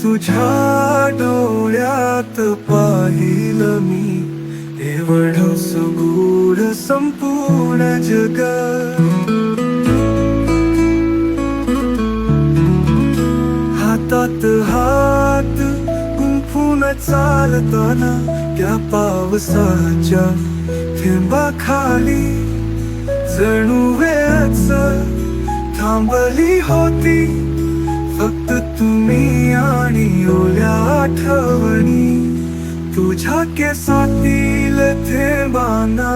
तुझ्या डोळ्यात पाहिलं मी एवढं सुगूढ संपूर्ण जग. हातात हात गुंफून चालताना त्या पावसाच्या थेंबाखाली जणू वेळच थांबली होती. फक्त तुम्ही आणि ओल्या आठवणी तुझ्या केसातील थेंबांना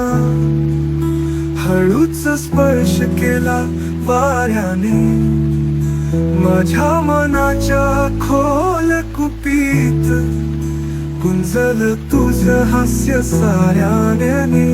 हळूच स्पर्श केला वाऱ्याने. माझ्या मनाच्या खोल कुपीत गुंजल तुझं हास्य साऱ्याने.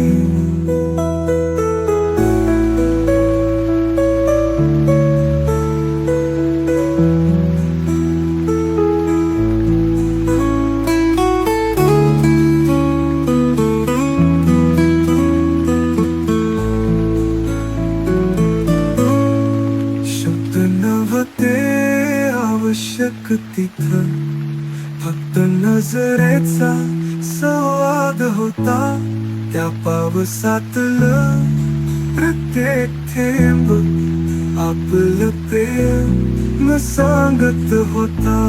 नव्हते आवश्यक तिथं, फक्त नजरेचा संवाद होता. त्या पावसातलं प्रत्येक थेंब आपलं प्रेम सांगत होता.